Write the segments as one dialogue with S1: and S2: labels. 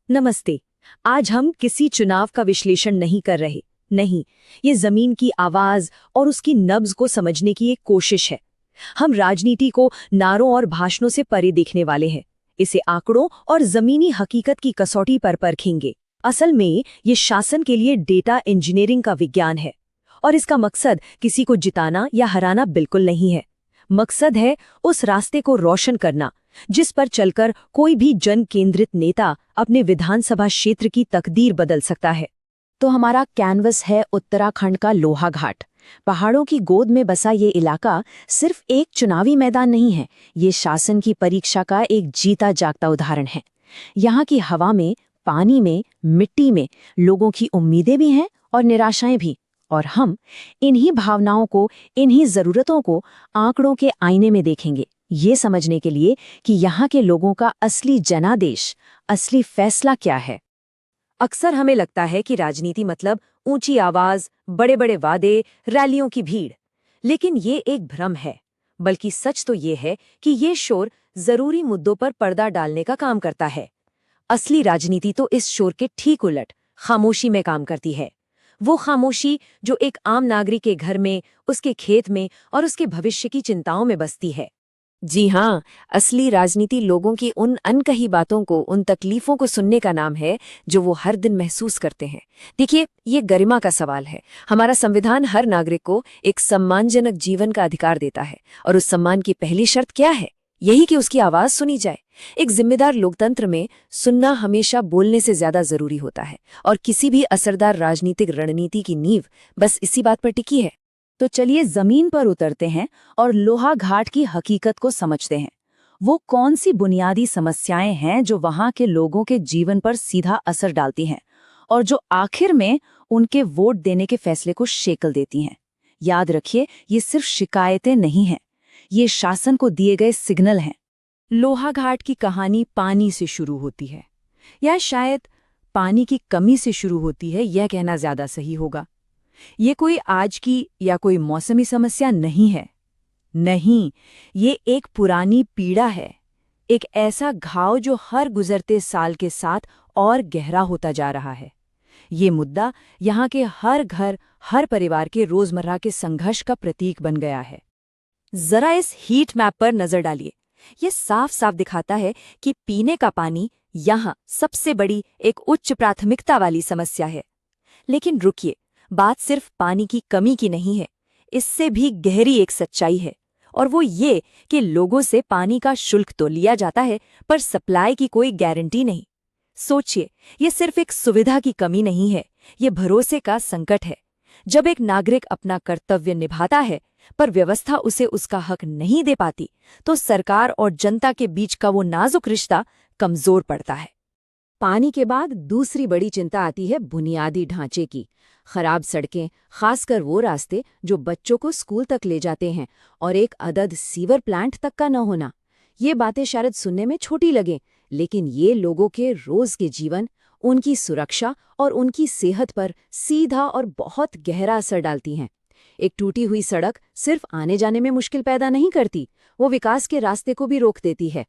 S1: नमस्ते। आज हम किसी चुनाव का विश्लेषण नहीं कर रहे। नहीं, ये जमीन की आवाज और उसकी नब्ज को समझने की एक कोशिश है। हम राजनीति को नारों और भाषणों से परे देखने वाले हैं। इसे आंकड़ों और जमीनी हकीकत की कसौटी पर परखेंगे। असल में ये शासन के लिए डेटा इंजीनियरिंग का विज्ञान है और इसका मकसद किसी को जिताना या हराना बिल्कुल नहीं है। मकसद है उस रास्ते को रोशन करना जिस पर चलकर कोई भी जन केंद्रित नेता अपने विधानसभा क्षेत्र की तकदीर बदल सकता है।
S2: तो हमारा कैनवस है उत्तराखंड का लोहाघाट। पहाड़ों की गोद में बसा ये इलाका सिर्फ एक चुनावी मैदान नहीं है, ये शासन की परीक्षा का एक जीता जागता उदाहरण है। यहाँ की हवा में, पानी में, मिट्टी में लोगों की उम्मीदें भी हैं और निराशाएं भी। और हम इन्हीं भावनाओं को, इन्हीं जरूरतों को आंकड़ों के आईने में देखेंगे, ये समझने के लिए कि यहाँ के लोगों का असली जनादेश, असली फैसला क्या है।
S1: अक्सर हमें लगता है कि राजनीति मतलब ऊंची आवाज, बड़े बड़े वादे, रैलियों की भीड़। लेकिन ये एक भ्रम है। बल्कि सच तो ये है कि ये शोर जरूरी मुद्दों पर पर्दा डालने का काम करता है। असली राजनीति तो इस शोर के ठीक उलट खामोशी में काम करती है। वो खामोशी जो एक आम नागरिक के घर में, उसके खेत में और उसके भविष्य की चिंताओं में बसती है।
S2: जी हाँ, असली राजनीति लोगों की उन अनकही बातों को, उन तकलीफों को सुनने का नाम है जो वो हर दिन महसूस करते हैं। देखिए, ये गरिमा का सवाल है। हमारा संविधान हर नागरिक को एक सम्मानजनक जीवन का अधिकार देता है और उस सम्मान की पहली शर्त क्या है? यही कि उसकी आवाज सुनी जाए। एक जिम्मेदार लोकतंत्र में सुनना हमेशा बोलने से ज्यादा जरूरी होता है और किसी भी असरदार राजनीतिक रणनीति की नींव बस इसी बात पर टिकी है।
S1: तो चलिए जमीन पर उतरते हैं और लोहाघाट की हकीकत को समझते हैं। वो कौन सी बुनियादी समस्याएं हैं जो वहां के लोगों के जीवन पर सीधा असर डालती हैं और जो आखिर में उनके वोट देने के फैसले को शेकल देती हैं। याद रखिए, ये सिर्फ शिकायतें नहीं हैं, ये शासन को दिए गए सिग्नल हैं। लोहाघाट की कहानी पानी से शुरू होती है, या शायद पानी की कमी से शुरू होती है, यह कहना ज्यादा सही होगा। ये कोई आज की या कोई मौसमी समस्या नहीं है। नहीं, ये एक पुरानी पीड़ा है, एक ऐसा घाव जो हर गुजरते साल के साथ और गहरा होता जा रहा है। ये मुद्दा यहाँ के हर घर, हर परिवार के रोजमर्रा के संघर्ष का प्रतीक बन गया है। जरा इस हीट मैप पर नजर डालिए। ये साफ साफ दिखाता है कि पीने का पानी यहाँ सबसे बड़ी, एक उच्च प्राथमिकता वाली समस्या है। लेकिन रुकिए, बात सिर्फ पानी की कमी की नहीं है, इससे भी गहरी एक सच्चाई है, और वो ये कि लोगों से पानी का शुल्क तो लिया जाता है, पर सप्लाई की कोई गारंटी नहीं। सोचिए, ये सिर्फ एक सुविधा की कमी नहीं है, ये भरोसे का संकट है। जब एक नागरिक अपना कर्तव्य निभाता है, पर व्यवस्था उसे उसका हक नहीं दे पाती, तो सरकार और जनता के बीच का वो नाजुक रिश्ता कमजोर पड़ता है। पानी के बाद दूसरी बड़ी चिंता आती है बुनियादी ढांचे की। खराब सड़कें, खासकर वो रास्ते जो बच्चों को स्कूल तक ले जाते हैं, और एक अदद सीवर प्लांट तक का न होना। ये बातें शायद सुनने में छोटी लगें, लेकिन ये लोगों के रोज के जीवन, उनकी सुरक्षा और उनकी सेहत पर सीधा और बहुत गहरा असर डालती हैं। एक टूटी हुई सड़क सिर्फ आने जाने में मुश्किल पैदा नहीं करती, वो विकास के रास्ते को भी रोक देती है।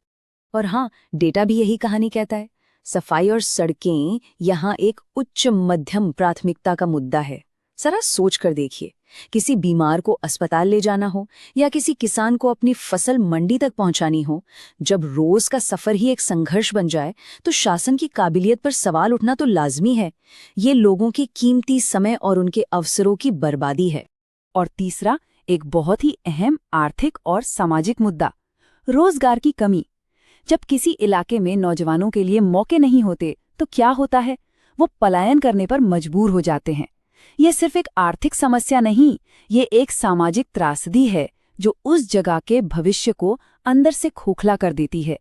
S1: और हाँ, डेटा भी यही कहानी कहता है। सफाई और सड़कें यहाँ एक उच्च मध्यम प्राथमिकता का मुद्दा है। जरा सोच कर देखिए, किसी बीमार को अस्पताल ले जाना हो या किसी किसान को अपनी फसल मंडी तक पहुंचानी हो, जब रोज का सफर ही एक संघर्ष बन जाए, तो शासन की काबिलियत पर सवाल उठना तो लाजमी है। ये लोगों की कीमती समय और उनके अवसरों की बर्बादी है। और तीसरा, एक बहुत ही अहम आर्थिक और सामाजिक मुद्दा, रोजगार की कमी। जब किसी इलाके में नौजवानों के लिए मौके नहीं होते, तो क्या होता है? वो पलायन करने पर मजबूर हो जाते हैं। ये सिर्फ एक आर्थिक समस्या नहीं, ये एक सामाजिक त्रासदी है जो उस जगह के भविष्य को अंदर से खोखला कर देती है।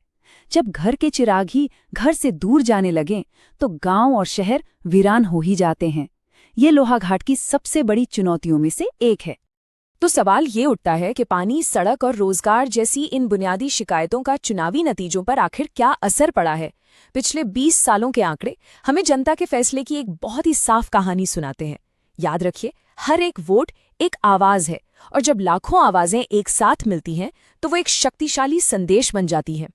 S1: जब घर के चिराग ही घर से दूर जाने लगें, तो गांव और शहर वीरान हो ही जाते हैं। ये लोहाघाट की सबसे बड़ी चुनौतियों में से एक है। तो सवाल ये उठता है कि पानी, सड़क और रोजगार जैसी इन बुनियादी शिकायतों का चुनावी नतीजों पर आखिर क्या असर पड़ा है? पिछले 20 सालों के आंकड़े हमें जनता के फैसले की एक बहुत ही साफ कहानी सुनाते हैं। याद रखिए, हर एक वोट एक आवाज है, और जब लाखों आवाजें एक साथ मिलती हैं, तो वो एक शक्तिशाली संदेश बन जाती है।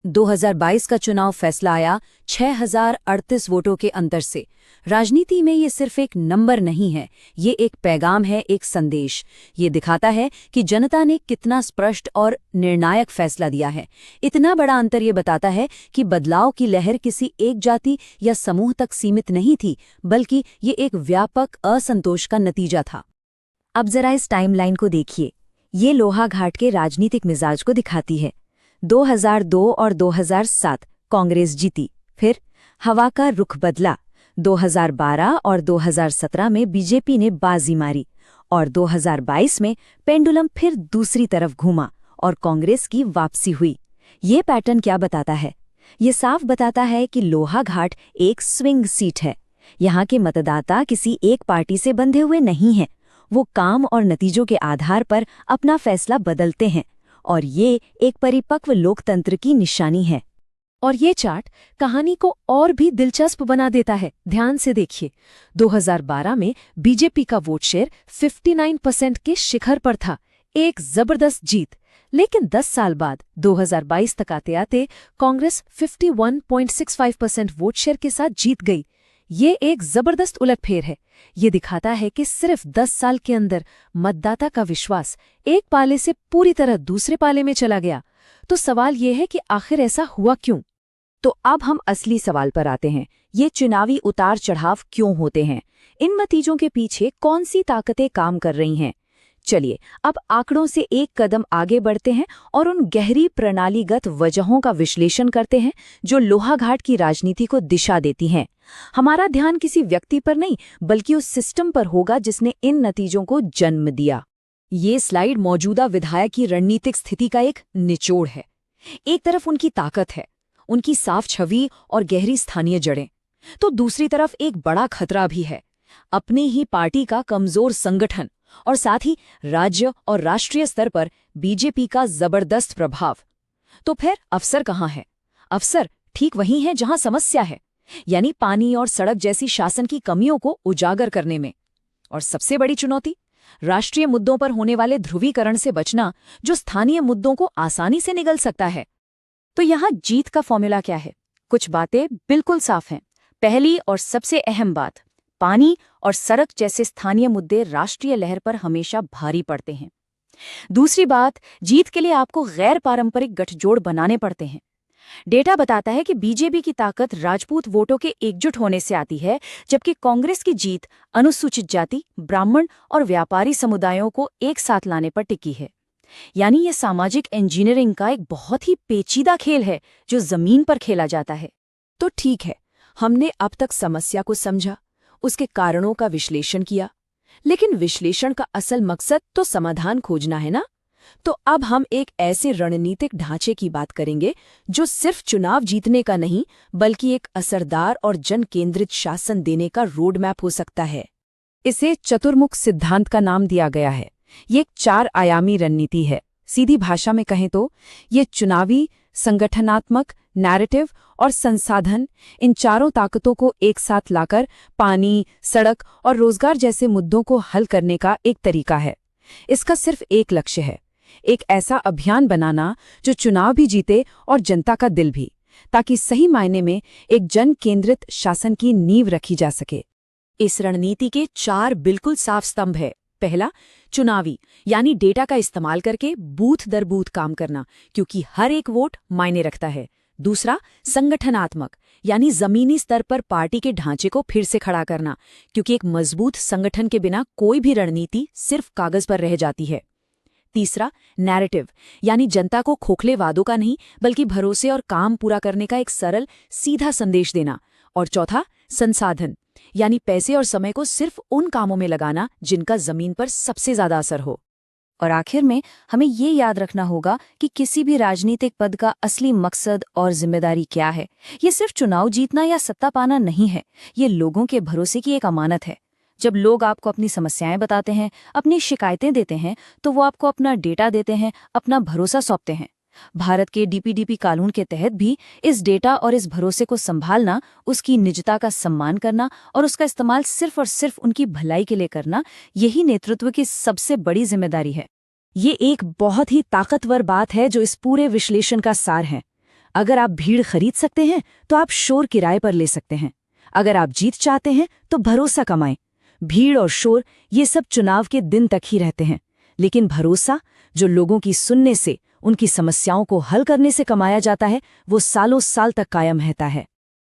S1: 2022 का चुनाव फैसला आया 6038 वोटों के अंतर से। राजनीति में ये सिर्फ एक नंबर नहीं है, ये एक पैगाम है, एक संदेश। ये दिखाता है कि जनता ने कितना स्पष्ट और निर्णायक फैसला दिया है। इतना बड़ा अंतर ये बताता है कि बदलाव की लहर किसी एक जाति या समूह तक सीमित नहीं थी, बल्कि ये एक व्यापक असंतोष का नतीजा था।
S2: अब जरा इस टाइमलाइन को देखिए। ये लोहाघाट के राजनीतिक मिजाज को दिखाती है। 2002 और 2007 कांग्रेस जीती, फिर हवा का रुख बदला। 2012 और 2017 में बीजेपी ने बाजी मारी और 2022 में पेंडुलम फिर दूसरी तरफ घूमा और कांग्रेस की वापसी हुई। ये पैटर्न क्या बताता है? ये साफ बताता है कि लोहाघाट एक स्विंग सीट है। यहाँ के मतदाता किसी एक पार्टी से बंधे हुए नहीं हैं। वो काम और नतीजों के आधार पर अपना फैसला बदलते हैं और ये एक परिपक्व लोकतंत्र की निशानी है। और ये चार्ट कहानी को और भी दिलचस्प बना देता है। ध्यान से देखिए, 2012 में बीजेपी का वोट शेयर 59% के शिखर पर था, एक जबरदस्त जीत। लेकिन 10 साल बाद 2022 तक आते आते कांग्रेस 51.65% वोट शेयर के साथ जीत गई। ये एक जबरदस्त उलटफेर है। ये दिखाता है कि सिर्फ 10 साल के अंदर मतदाता का विश्वास एक पाले से पूरी तरह दूसरे पाले में चला गया। तो सवाल ये है कि आखिर ऐसा हुआ क्यों? तो अब हम असली सवाल पर आते हैं। ये चुनावी उतार चढ़ाव क्यों होते हैं? इन नतीजों के पीछे कौन सी ताकतें काम कर रही हैं? चलिए अब आंकड़ों से एक कदम आगे बढ़ते हैं और उन गहरी प्रणालीगत वजहों का विश्लेषण करते हैं जो लोहाघाट की राजनीति को दिशा देती हैं। हमारा ध्यान किसी व्यक्ति पर नहीं, बल्कि उस सिस्टम पर होगा जिसने इन नतीजों को जन्म दिया। ये स्लाइड मौजूदा विधायक की रणनीतिक स्थिति का एक निचोड़ है। एक तरफ उनकी ताकत है, उनकी साफ छवि और गहरी स्थानीय जड़ें, तो दूसरी तरफ एक बड़ा खतरा भी है, अपनी ही पार्टी का कमजोर संगठन और साथ ही राज्य और राष्ट्रीय स्तर पर बीजेपी का जबरदस्त प्रभाव। तो फिर अवसर कहाँ है? अवसर ठीक वहीं है जहां समस्या है, यानी पानी और सड़क जैसी शासन की कमियों को उजागर करने में। और सबसे बड़ी चुनौती, राष्ट्रीय मुद्दों पर होने वाले ध्रुवीकरण से बचना, जो स्थानीय मुद्दों को आसानी से निगल सकता है। तो यहाँ जीत का फॉर्मूला क्या है? कुछ बातें बिल्कुल साफ हैं। पहली और सबसे अहम बात, पानी और सड़क जैसे स्थानीय मुद्दे राष्ट्रीय लहर पर हमेशा भारी पड़ते हैं। दूसरी बात, जीत के लिए आपको गैर पारंपरिक गठजोड़ बनाने पड़ते हैं। डेटा बताता है कि बीजेपी की ताकत राजपूत वोटों के एकजुट होने से आती है, जबकि कांग्रेस की जीत अनुसूचित जाति, ब्राह्मण और व्यापारी समुदायों को एक साथ लाने पर टिकी है। यानी ये सामाजिक इंजीनियरिंग का एक बहुत ही पेचीदा खेल है जो जमीन पर खेला जाता है। तो ठीक है, हमने अब तक समस्या को समझा, उसके कारणों का विश्लेषण किया, लेकिन विश्लेषण का असल मकसद तो समाधान खोजना है ना? तो अब हम एक ऐसे रणनीतिक ढांचे की बात करेंगे जो सिर्फ चुनाव जीतने का नहीं, बल्कि एक असरदार और जन केंद्रित शासन देने का रोड मैप हो सकता है। इसे चतुर्मुख सिद्धांत का नाम दिया गया है। ये एक 4 आयामी रणनीति है। सीधी भाषा में कहें तो ये चुनावी, संगठनात्मक, नैरेटिव और संसाधन, इन चारों ताकतों को एक साथ लाकर पानी, सड़क और रोजगार जैसे मुद्दों को हल करने का एक तरीका है। इसका सिर्फ एक लक्ष्य है, एक ऐसा अभियान बनाना जो चुनाव भी जीते और जनता का दिल भी, ताकि सही मायने में एक जन केंद्रित शासन की नींव रखी जा सके। इस रणनीति के 4 बिल्कुल साफ स्तंभ है। पहला, चुनावी, यानी डेटा का इस्तेमाल करके बूथ दर बूथ काम करना, क्योंकि हर एक वोट मायने रखता है। दूसरा, संगठनात्मक, यानी जमीनी स्तर पर पार्टी के ढांचे को फिर से खड़ा करना, क्योंकि एक मजबूत संगठन के बिना कोई भी रणनीति सिर्फ कागज पर रह जाती है। तीसरा, नैरेटिव, यानी जनता को खोखले वादों का नहीं, बल्कि भरोसे और काम पूरा करने का एक सरल, सीधा संदेश देना। और चौथा, संसाधन, यानी पैसे और समय को सिर्फ उन कामों में लगाना जिनका जमीन पर सबसे ज्यादा असर हो। और आखिर में हमें ये याद रखना होगा कि किसी भी राजनीतिक पद का असली मकसद और जिम्मेदारी क्या है। ये सिर्फ चुनाव जीतना या सत्ता पाना नहीं है, ये लोगों के भरोसे की एक अमानत है। जब लोग आपको अपनी समस्याएं बताते हैं, अपनी शिकायतें देते हैं, तो वो आपको अपना डेटा देते हैं, अपना भरोसा सौंपते हैं। भारत के डीपीडीपी कानून के तहत भी इस डेटा और इस भरोसे को संभालना, उसकी निजता का सम्मान करना और उसका इस्तेमाल सिर्फ और सिर्फ उनकी भलाई के लिए करना, यही नेतृत्व की सबसे बड़ी जिम्मेदारी है। ये एक बहुत ही ताकतवर बात है जो इस पूरे विश्लेषण का सार है।
S1: अगर आप भीड़ खरीद सकते हैं तो आप शोर किराए पर ले सकते हैं। अगर आप जीत चाहते हैं तो भरोसा कमाएं। भीड़ और शोर ये सब चुनाव के दिन तक ही रहते हैं, लेकिन भरोसा, जो लोगों की सुनने से, उनकी समस्याओं को हल करने से कमाया जाता है, वो सालों साल तक कायम रहता है।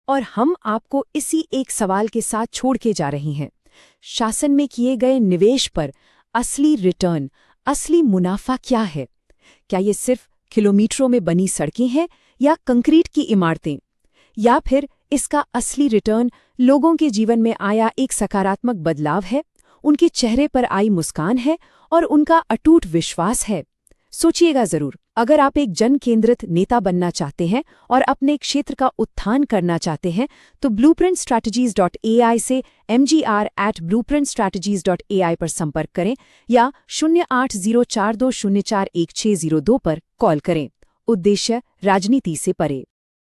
S2: और हम आपको इसी एक सवाल के साथ छोड़ के जा रही हैं। शासन में किए गए निवेश पर असली रिटर्न, असली मुनाफा क्या है? क्या ये सिर्फ किलोमीटरों में बनी सड़कें हैं या कंक्रीट की इमारतें? या फिर इसका असली रिटर्न लोगों के जीवन में आया एक सकारात्मक बदलाव है, उनके चेहरे पर आई मुस्कान है और उनका अटूट विश्वास है? सोचिएगा जरूर। अगर आप एक जन केंद्रित नेता बनना चाहते हैं और अपने क्षेत्र का उत्थान करना चाहते हैं तो blueprintstrategies.ai से mgr@blueprintstrategies.ai पर संपर्क करें या 080420410602 पर कॉल करें। उद्देश्य, राजनीति से परे।